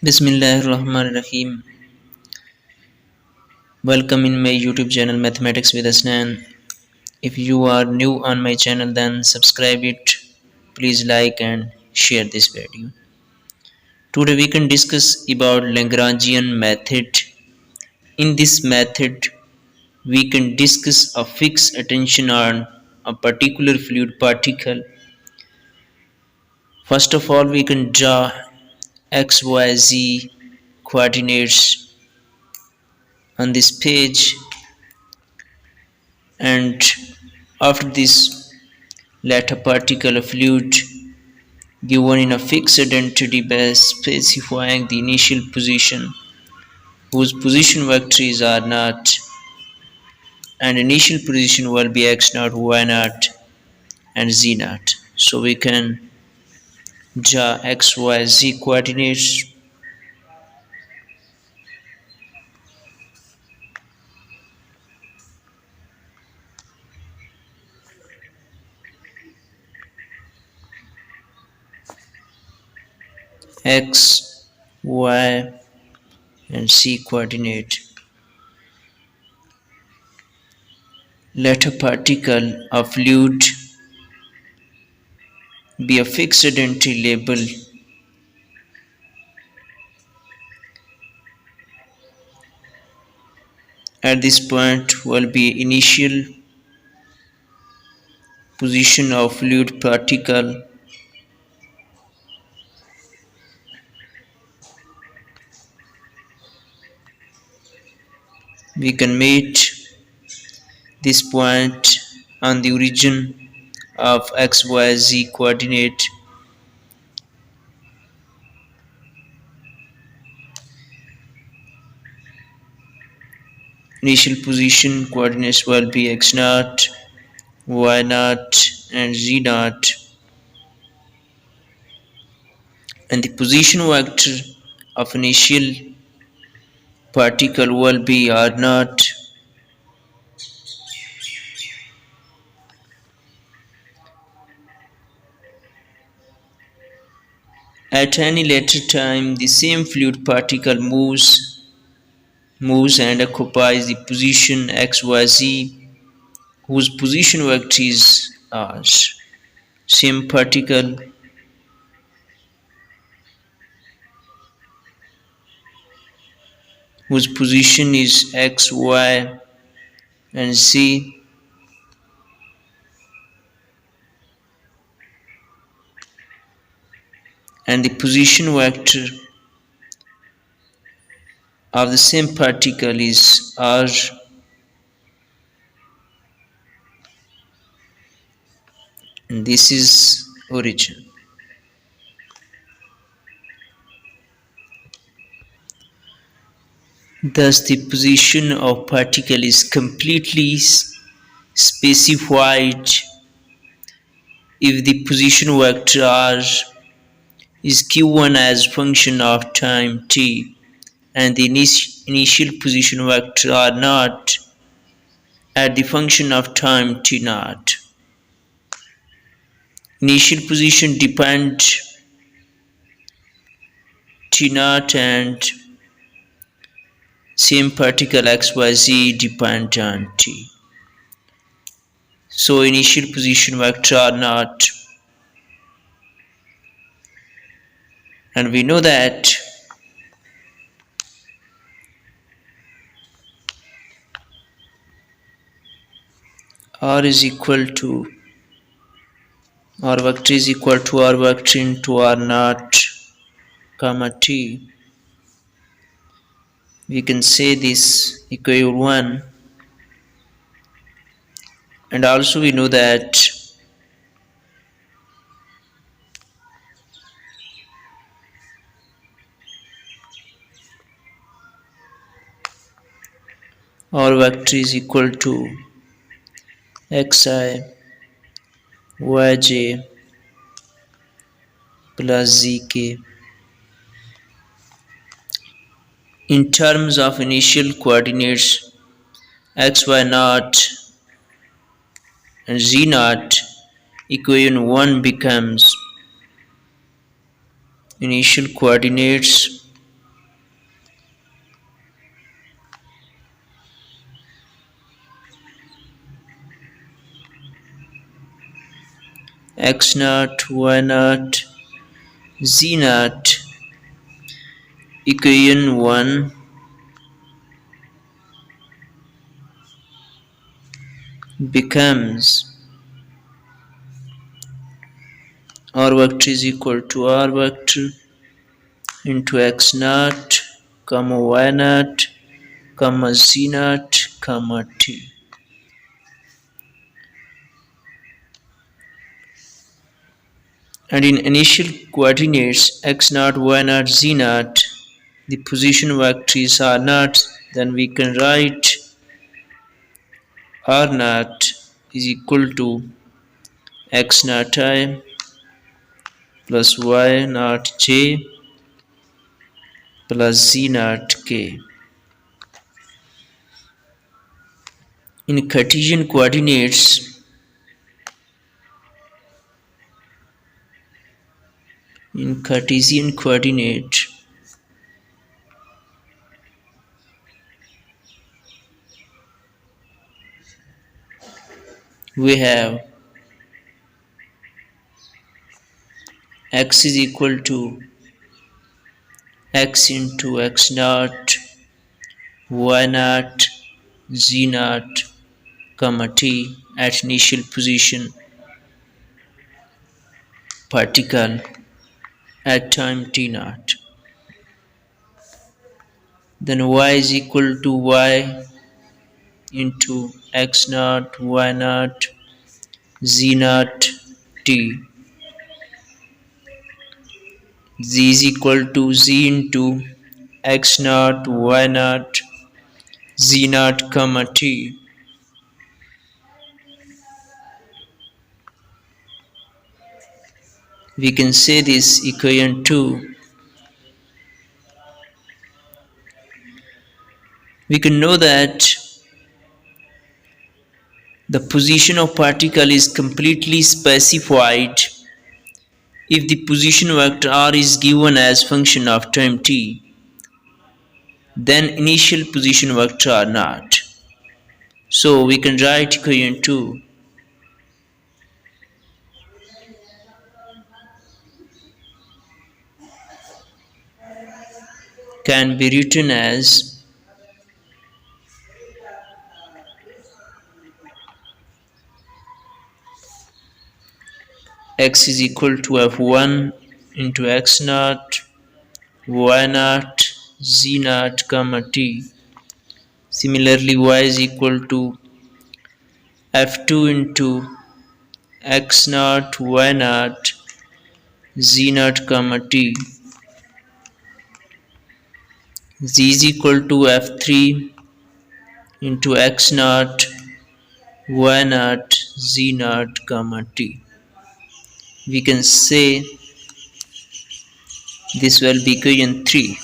Bismillahirrahmanirrahim. Welcome in my YouTube channel Mathematics with Asnan. If you are new on my channel, then subscribe it. Please like and share this video. Today we can discuss about Lagrangian method. In this method, we can discuss a fixed attention on a particular fluid particle. First of all, we can draw x, y, z coordinates on this page, and after this, let a particle of fluid given in a fixed identity by specifying the initial position whose position vectors are not, and initial position will be x naught, y naught and z naught. So we can draw x, y, z coordinates. X, y and z coordinate. Let a particle of fluid be a fixed identity label. At this point will be initial position of fluid particle. We can meet this point on the origin of xyz coordinate. Initial position coordinates will be x naught, y naught and z naught, and the position vector of initial particle will be r naught. At any later time, the same fluid particle moves and occupies the position xyz whose position vector is r. Same particle whose position is x, y and z, and the position vector of the same particle is r, and this is origin. Thus the position of particle is completely specified if the position vector r is given as function of time t and the initial position vector r naught at the function of time t naught. Initial position depends t naught and same particle xyz depend on t. So initial position vector r naught, and we know that r is equal to r vector is equal to r vector into r naught comma t. We can say this equal 1, and also we know that r vector is equal to xi yj plus zk. In terms of initial coordinates xy naught and z naught, equation 1 becomes initial coordinates x naught, y naught, z naught. Equation 1 becomes r vector is equal to r vector into x naught, comma y naught, comma z naught, comma t. And in initial coordinates x naught, y naught, z naught, the position vectors are not, then we can write r naught is equal to x naught I plus y naught j plus z naught k. In Cartesian coordinates, in Cartesian coordinate, we have x is equal to x into x naught, y naught, z naught, comma t at initial position particle at time t naught. Then y is equal to y into x naught, y naught, z naught, t. Z is equal to z into x naught, y naught, z naught, comma t. We can say this equation 2. We can know that the position of particle is completely specified if the position vector r is given as function of time t, then initial position vector are not. So we can write equation 2 can be written as x is equal to f1 into x naught, y naught, z naught, comma t. Similarly, y is equal to f2 into x naught, y naught, z naught, comma t. Z is equal to f3 into x naught, y naught, z naught, comma t. We can say this will be equation 3.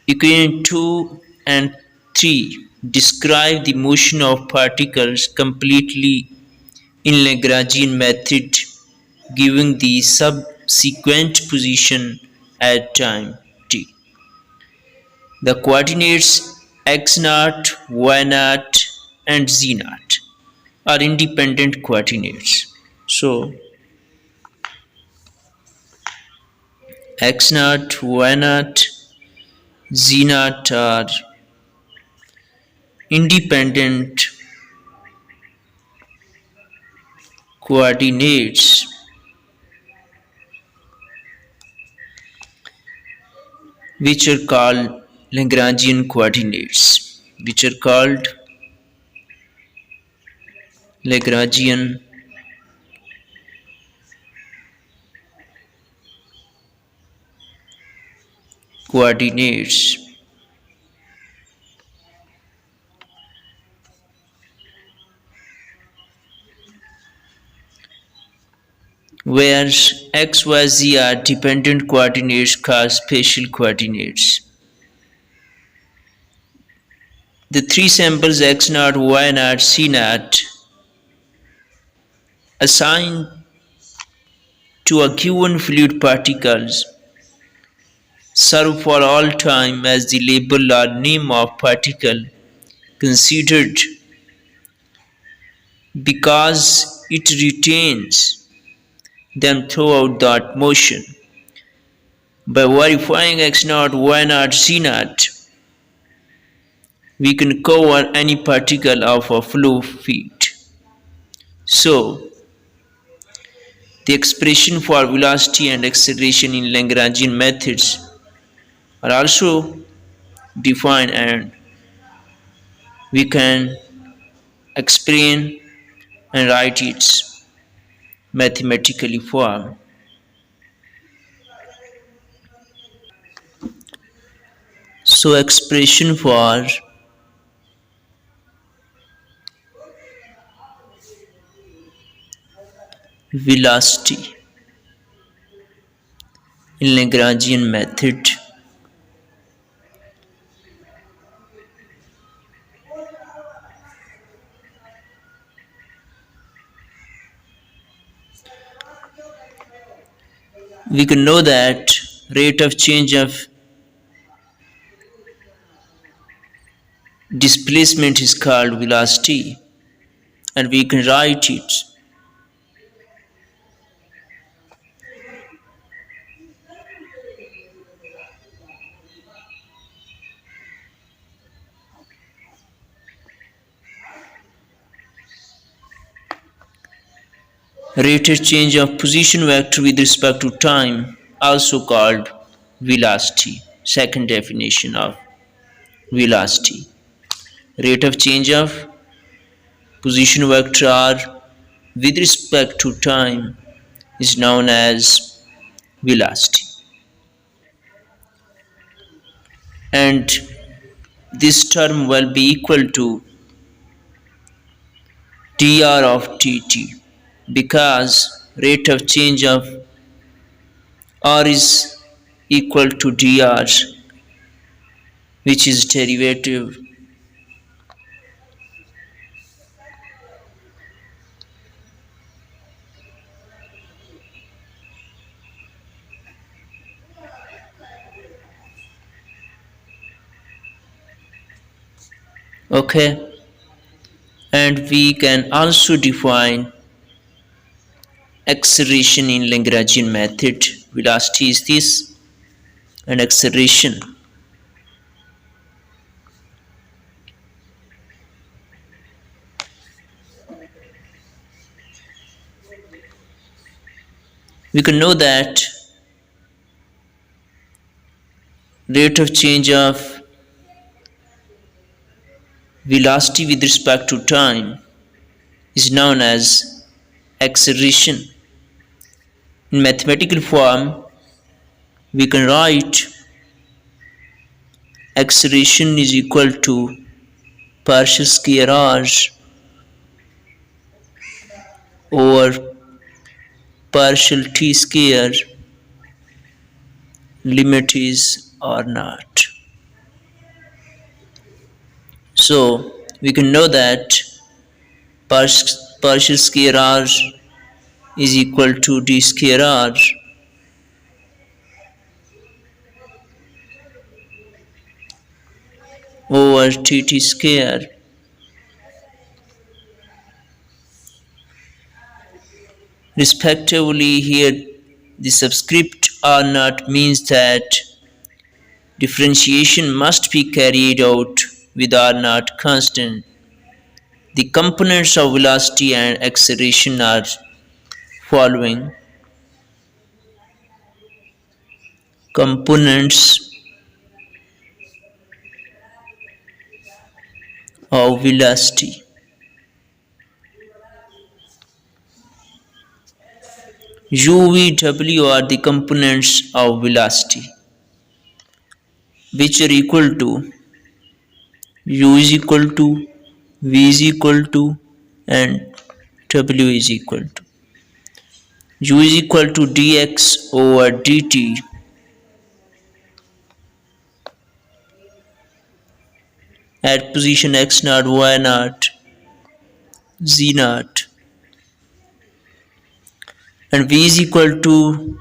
Equation 2 and 3 describe the motion of particles completely in Lagrangian method, giving the subsequent position at time t. The coordinates x naught, y naught, and z naught are independent coordinates. So x naught, y naught, z naught are independent coordinates which are called Lagrangian coordinates, which are called Lagrangian coordinates. Where x, y, z are dependent coordinates called spatial coordinates. The three samples x naught, y naught, z naught assigned to a given fluid particles serve for all time as the label or name of particle considered because it retains them throughout that motion. By verifying x naught, y naught, z naught, we can cover any particle of a flow field. So, the expression for velocity and acceleration in Lagrangian methods are also defined, and we can explain and write its mathematically form. So, expression for velocity in Lagrangian method, we can know that rate of change of displacement is called velocity, and we can write it. Rate of change of position vector with respect to time, also called velocity. Second definition of velocity. Rate of change of position vector with respect to time is known as velocity. And this term will be equal to dr of dt, because rate of change of r is equal to dr, which is derivative. Okay, and we can also define acceleration in Lagrangian method. Velocity is this, and acceleration. We can know that rate of change of velocity with respect to time is known as acceleration. In mathematical form, we can write acceleration is equal to partial square r over partial t square, limit is r naught. So we can know that partial square r is equal to d square r over tt square. Respectively, here the subscript r naught means that differentiation must be carried out with r naught constant. The components of velocity and acceleration are following. Components of velocity. U, V, W are the components of velocity, which are equal to U is equal to, V is equal to, and W is equal to. U is equal to dx over dt at position x naught, y naught, z naught, and V is equal to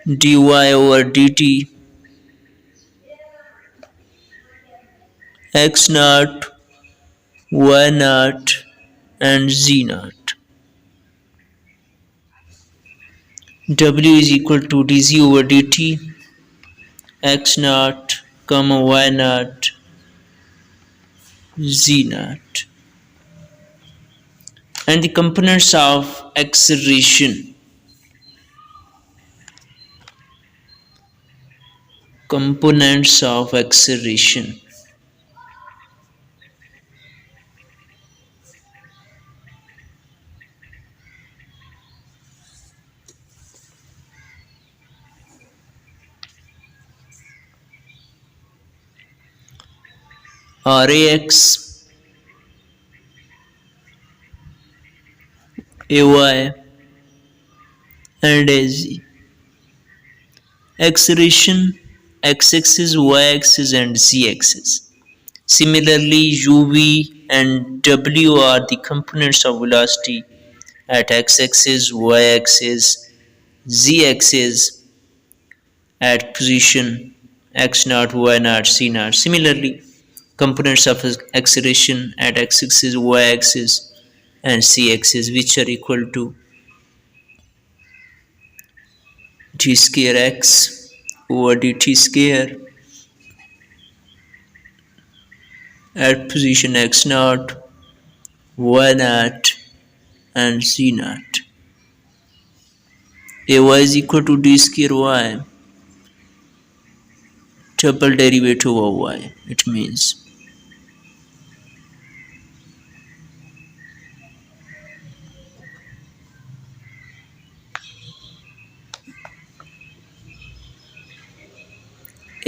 dy over dt x naught, y naught, and z naught. W is equal to dz over dt x naught comma y naught z naught. And the components of acceleration are ax, ay, and az. Acceleration x-axis, y-axis, and z-axis. Similarly, uv and w are the components of velocity at x-axis, y-axis, z-axis at position x naught, y naught, c naught. Similarly, components of acceleration at x-axis, y-axis, and z-axis, which are equal to d square x over dt square at position x naught, y naught, and z naught. Ay is equal to d square y, triple derivative of y. It means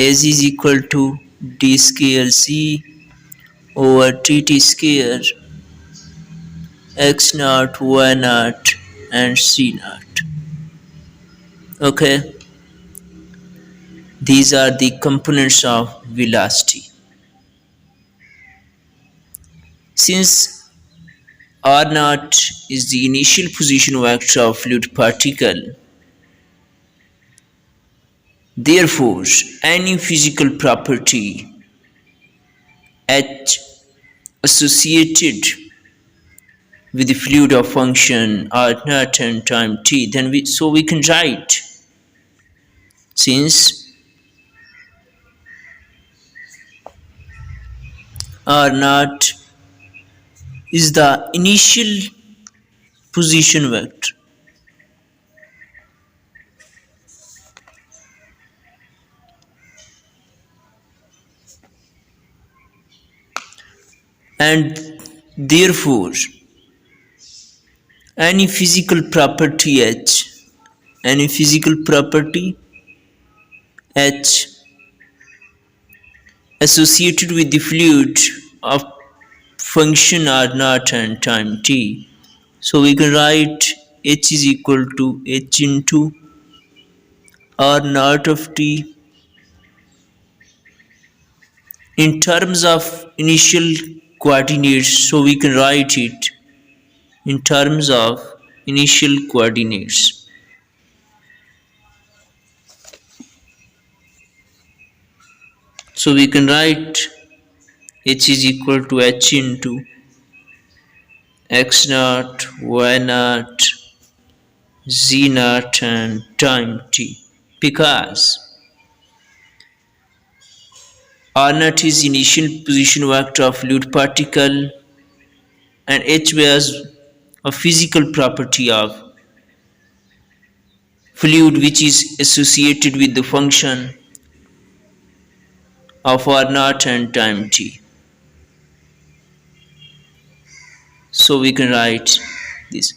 az is equal to d square c over dt square x naught, y naught, and c naught. Okay, these are the components of velocity. Since r naught is the initial position vector of fluid particle, therefore any physical property h associated with the fluid of function r naught and time t, then we can write, since r naught is the initial position vector, and therefore any physical property h associated with the fluid of function r naught and time t, so we can write h is equal to h into r naught of t in terms of initial coordinates, so we can write it in terms of initial coordinates. So we can write h is equal to h into x naught, y naught, z naught, and time t, because r naught is initial position vector of fluid particle and h was a physical property of fluid which is associated with the function of r naught and time t. So we can write this.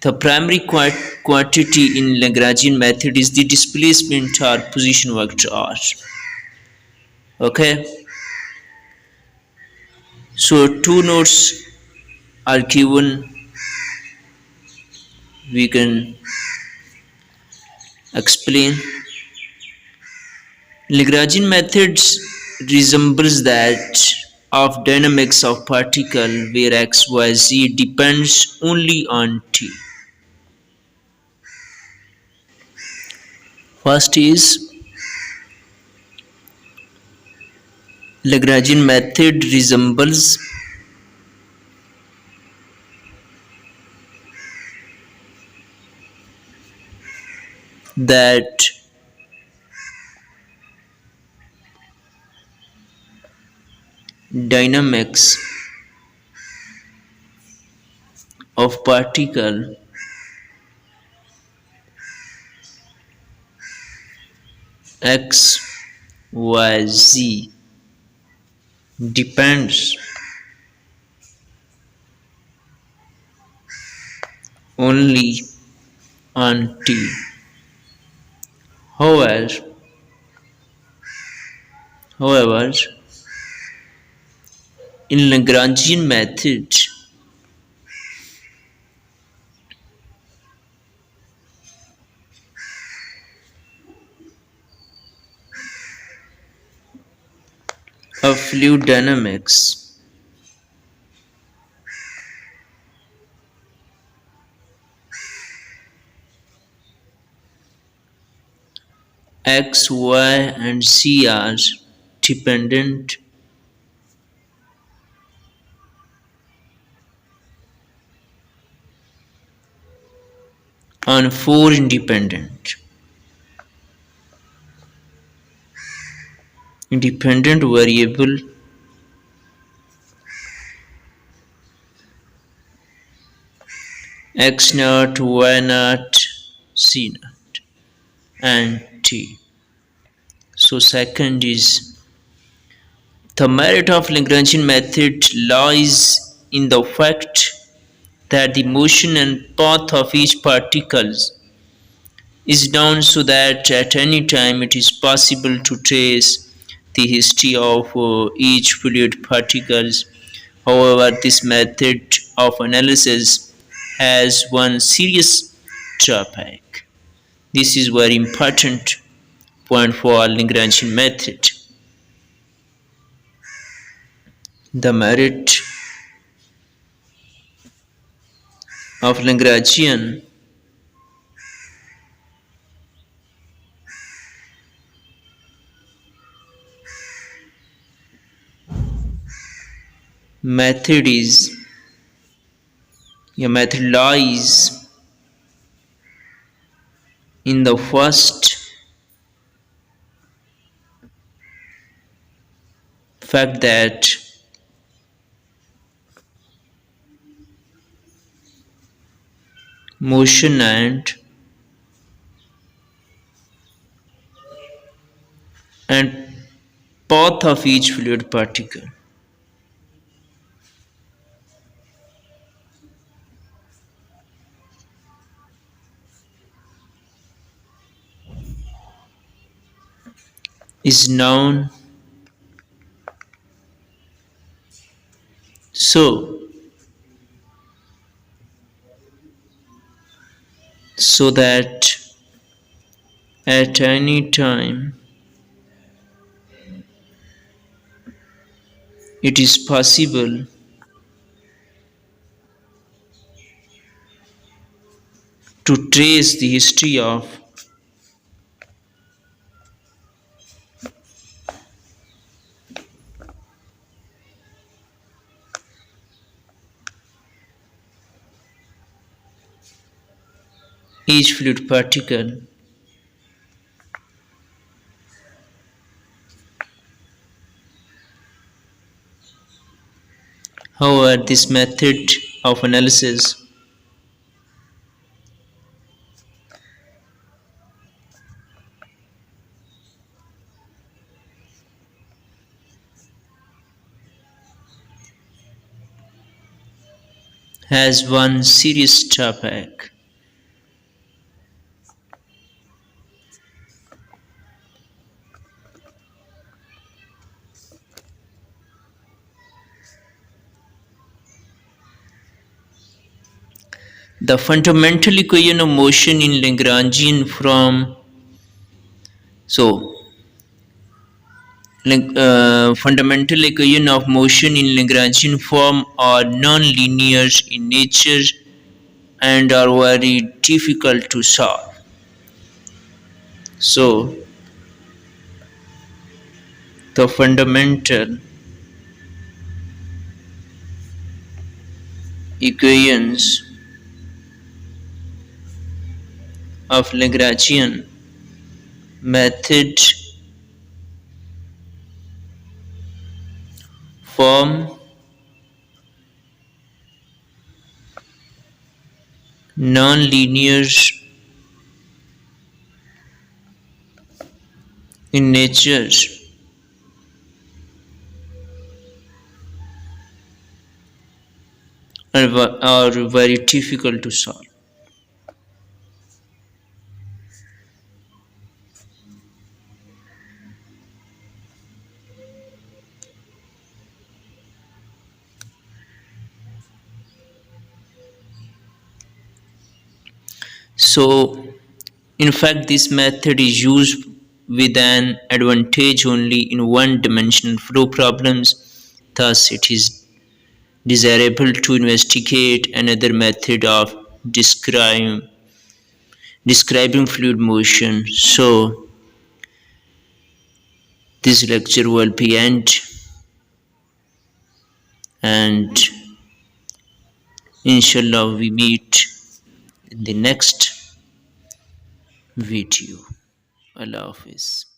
The primary quantity in Lagrangian method is the displacement or position vector r. Okay. So two notes are given. We can explain. Lagrangian methods resembles that of dynamics of particle where x, y, z depends only on t. First is Lagrangian method resembles that dynamics of particle x, y, z depends only on t. However, in Lagrangian method, of fluid dynamics, x, y, and z are dependent on four independent variable x naught, y naught, z naught, and t. So second is the merit of Lagrangian method lies in the fact that the motion and path of each particle is known so that at any time it is possible to trace the history of each fluid particles. However, this method of analysis has one serious drawback. This is very important point for Lagrangian method. The merit of Lagrangian method is your method lies in the first fact that motion and path of each fluid particle is known so that at any time it is possible to trace the history of each fluid particle. However, this method of analysis has one serious drawback. The fundamental equation of motion in Lagrangian form. So, fundamental equation of motion in Lagrangian form are non-linear in nature and are very difficult to solve. So, the fundamental equations of Lagrangian method form non-linear in nature and are very difficult to solve. So, in fact, this method is used with an advantage only in one-dimensional flow problems. Thus, it is desirable to investigate another method of describing fluid motion. So, this lecture will be end, and inshallah we meet in the next video. Allah Hafiz.